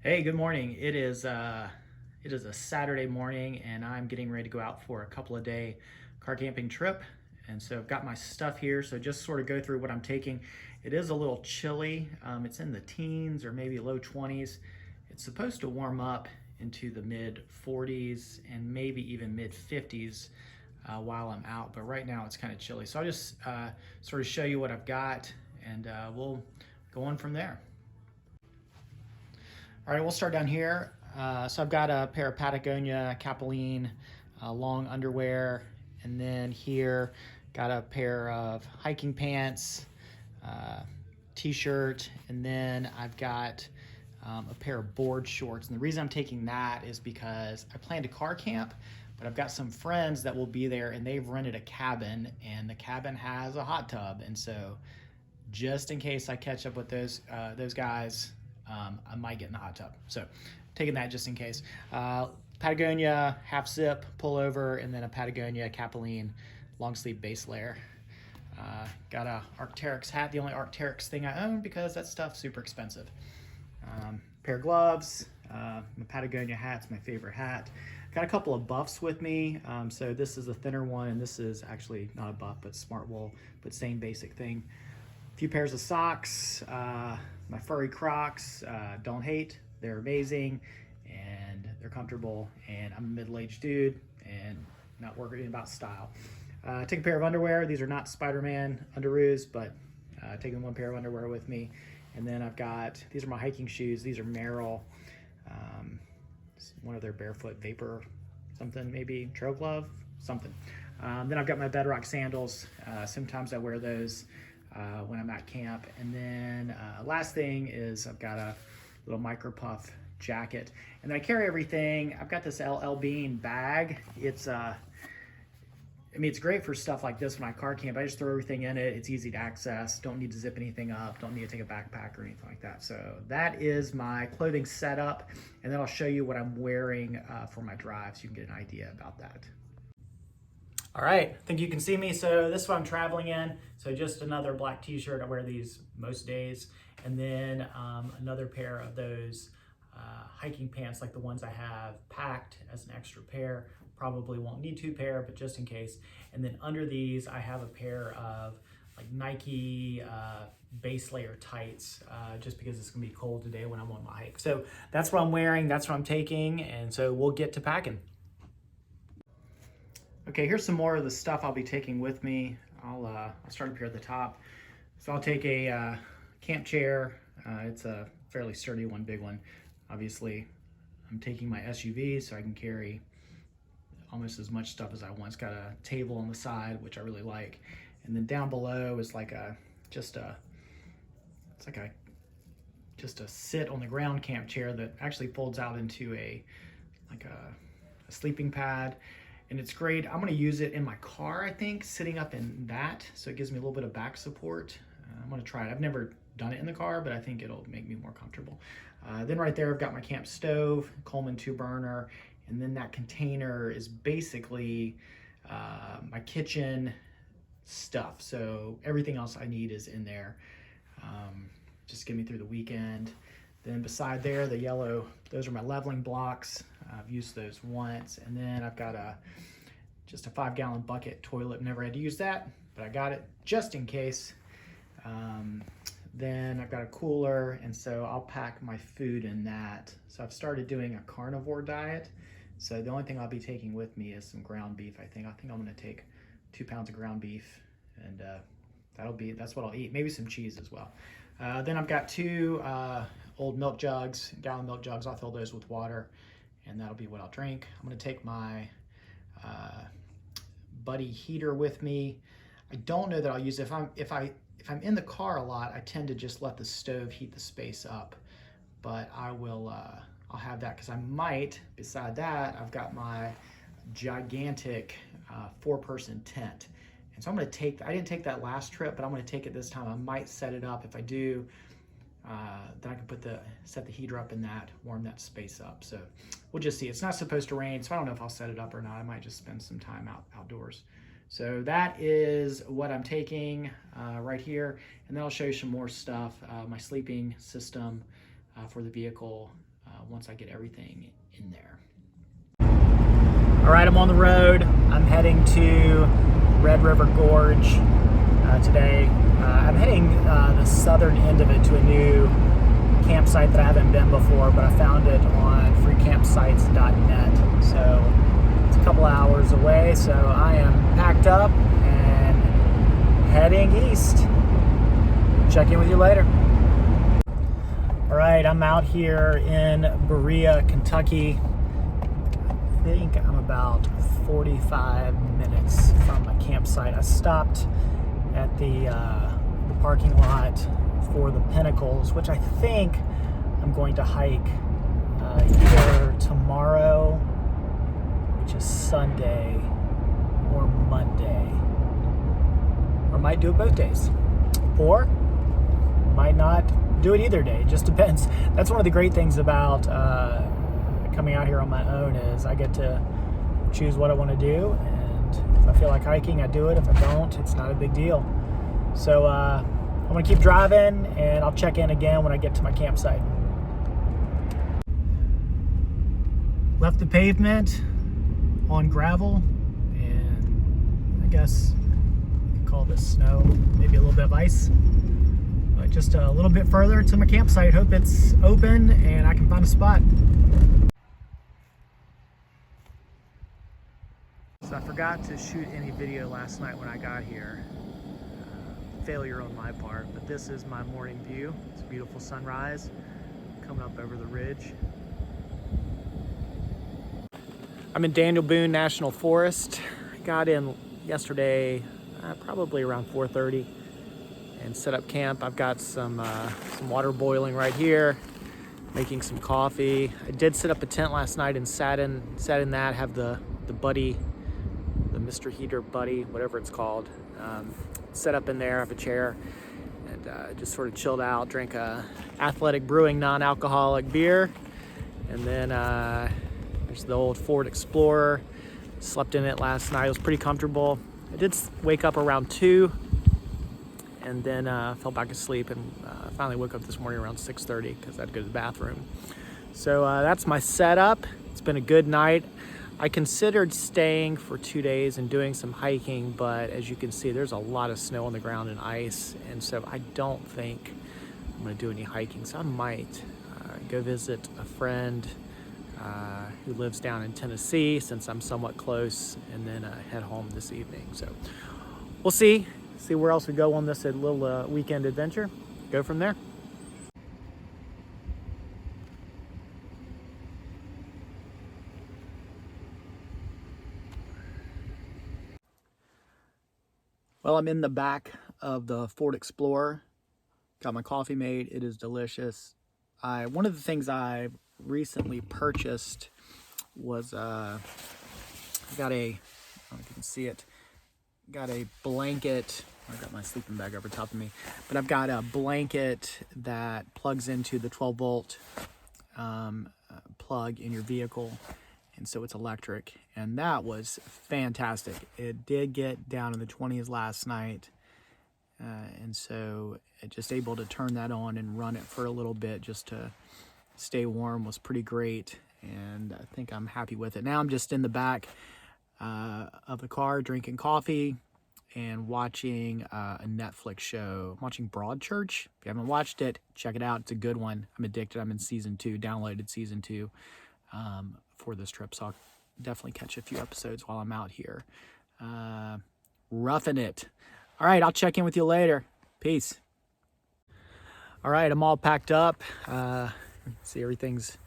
Hey, good morning. It is a Saturday morning, and I'm getting ready to go out for a couple of day car camping trip. And so I've got my stuff here. So just sort of go through what I'm taking. It is a little chilly. It's in the teens or maybe low 20s. It's supposed to warm up into the mid 40s and maybe even mid 50s while I'm out. But right now it's kind of chilly. So I'll just sort of show you what I've got, and we'll go on from there. All right, we'll start down here. So I've got a pair of Patagonia Capeline long underwear, and then here got a pair of hiking pants, uh, t-shirt, and then I've got a pair of board shorts. And the reason I'm taking that is because I plan to car camp, but I've got some friends that will be there, and they've rented a cabin, and the cabin has a hot tub, and so just in case I catch up with those guys, I might get in the hot tub. So taking that just in case. Patagonia half zip pullover, and then a Patagonia Capeline long sleeve base layer. Got a Arc'teryx hat, the only Arc'teryx thing I own because that stuff's super expensive. Pair of gloves. My Patagonia hat's my favorite hat. Got a couple of buffs with me. So this is a thinner one, and this is actually not a buff, but smart wool, but same basic thing. A few pairs of socks, my furry Crocs, don't hate, they're amazing, and they're comfortable, and I'm a middle-aged dude, and not worried about style. Take a pair of underwear. These are not Spider-Man underoos, but taking one pair of underwear with me. And then I've got, these are my hiking shoes. These are Merrell, one of their barefoot vapor something, maybe trail glove, something. Then I've got my Bedrock sandals. Sometimes I wear those when I'm at camp. And then last thing is I've got a little micro puff jacket, and then I carry everything. I've got this LL Bean bag. It's I mean, it's great for stuff like this when I car camp. I just throw everything in it. It's easy to access. Don't need to zip anything up. Don't need to take a backpack or anything like that. So that is my clothing setup, and then I'll show you what I'm wearing for my drive so you can get an idea about that. All right, I think you can see me. So this is what I'm traveling in. So just another black t-shirt. I wear these most days. And then another pair of those hiking pants like the ones I have packed as an extra pair. Probably won't need two pair, but just in case. And then under these, I have a pair of like Nike base layer tights, just because it's gonna be cold today when I'm on my hike. So that's what I'm wearing, that's what I'm taking, and so we'll get to packing. Okay, here's some more of the stuff I'll be taking with me. I'll start up here at the top. So I'll take a camp chair. It's a fairly sturdy one, big one. Obviously, I'm taking my SUV so I can carry almost as much stuff as I want. It's got a table on the side, which I really like. And then down below is like just a sit on the ground camp chair that actually folds out into a sleeping pad. And it's great. I'm gonna use it in my car, I think, sitting up in that. So it gives me a little bit of back support. I'm gonna try it. I've never done it in the car, but I think it'll make me more comfortable. Then right there, I've got my camp stove, Coleman 2-burner, and then that container is basically my kitchen stuff. So everything else I need is in there. Just get me through the weekend. Then beside there, the yellow, those are my leveling blocks. I've used those once. And then I've got just a 5-gallon bucket toilet. Never had to use that, but I got it just in case. Then I've got a cooler, and so I'll pack my food in that. So I've started doing a carnivore diet. So the only thing I'll be taking with me is some ground beef, I think. I think I'm gonna take 2 pounds of ground beef, and that's what I'll eat. Maybe some cheese as well. Then I've got 2 old milk jugs, gallon milk jugs. I'll fill those with water, and that'll be what I'll drink. I'm gonna take my Buddy heater with me. I don't know that I'll use it. If I'm in the car a lot, I tend to just let the stove heat the space up, but I'll have that because I might. Beside that, I've got my gigantic 4-person tent. And so I'm gonna I didn't take that last trip, but I'm gonna take it this time. I might set it up. If I do, then I can set the heater up in that, warm that space up. So we'll just see. It's not supposed to rain, so I don't know if I'll set it up or not. I might just spend some time outdoors. So that is what I'm taking right here. And then I'll show you some more stuff. My sleeping system for the vehicle, once I get everything in there. All right, I'm on the road. I'm heading to Red River Gorge today. I'm heading the southern end of it to a new campsite that I haven't been before, but I found it on freecampsites.net. So it's a couple hours away, so I am packed up and heading east. Check in with you later. All right, I'm out here in Berea, Kentucky. I think I'm about 45 minutes from my campsite. I stopped at the parking lot for the Pinnacles, which I think I'm going to hike either tomorrow, which is Sunday, or Monday. Or might do it both days. Or might not do it either day. It just depends. That's one of the great things about coming out here on my own is I get to choose what I want to do, and if I feel like hiking, I do it. If I don't, it's not a big deal. So I'm going to keep driving, and I'll check in again when I get to my campsite. Left the pavement on gravel, and I guess you could call this snow, maybe a little bit of ice. But just a little bit further to my campsite. Hope it's open and I can find a spot. So I forgot to shoot any video last night when I got here. Failure on my part, but this is my morning view. It's a beautiful sunrise coming up over the ridge. I'm in Daniel Boone National Forest. Got in yesterday, probably around 4:30, and set up camp. I've got some water boiling right here, making some coffee. I did set up a tent last night and sat in that, have the buddy, the Mr. Heater buddy, whatever it's called, set up in there, have a chair, and just sort of chilled out, drank a Athletic Brewing non-alcoholic beer, and then there's the old Ford Explorer. Slept in it last night. It was pretty comfortable. I did wake up around 2, and then fell back asleep, and finally woke up this morning around 6:30 because I had to go to the bathroom. So that's my setup. It's been a good night. I considered staying for 2 days and doing some hiking, but as you can see, there's a lot of snow on the ground and ice, and so I don't think I'm going to do any hiking. So I might go visit a friend who lives down in Tennessee, since I'm somewhat close, and then head home this evening. So we'll see where else we go on this little weekend adventure. Go from there. Well, I'm in the back of the Ford Explorer. Got my coffee made. It is delicious. One of the things I recently purchased was I got a, I don't know if you can see it, got a blanket. I got my sleeping bag over top of me, but I've got a blanket that plugs into the 12-volt plug in your vehicle, and so it's electric, and that was fantastic. It did get down in the 20s last night, and so just able to turn that on and run it for a little bit just to stay warm was pretty great, and I think I'm happy with it. Now I'm just in the back of the car drinking coffee and watching a Netflix show. I'm watching Broadchurch. If you haven't watched it, check it out. It's a good one. I'm addicted. I'm in season 2, downloaded season 2 for this trip, so I'll definitely catch a few episodes while I'm out here. Roughing it. All right, I'll check in with you later. Peace. All right, I'm all packed up. See, everything's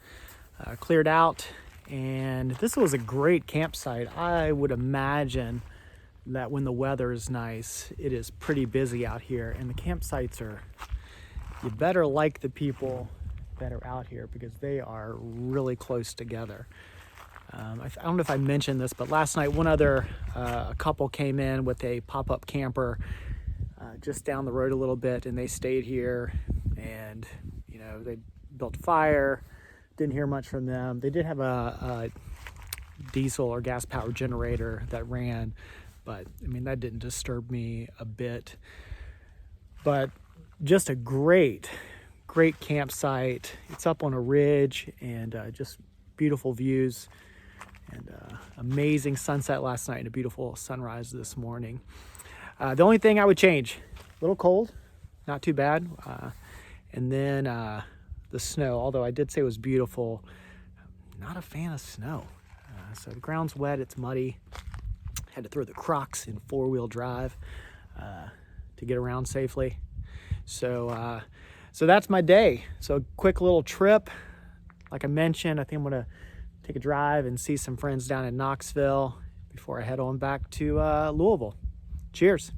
cleared out, and this was a great campsite. I would imagine that when the weather is nice, it is pretty busy out here, and the campsites are, you better like the people that are out here because they are really close together. I don't know if I mentioned this, but last night a couple came in with a pop-up camper just down the road a little bit, and they stayed here, and they built a fire. Didn't hear much from them. They did have a diesel or gas powered generator that ran, but I mean, that didn't disturb me a bit. But just a great great campsite. It's up on a ridge, and just beautiful views, and amazing sunset last night and a beautiful sunrise this morning. The only thing I would change, a little cold, not too bad. And then the snow, although I did say it was beautiful, not a fan of snow. So the ground's wet, it's muddy. Had to throw the Crocs in four-wheel drive to get around safely. So that's my day. So a quick little trip. Like I mentioned, I think I'm gonna take a drive and see some friends down in Knoxville before I head on back to Louisville. Cheers.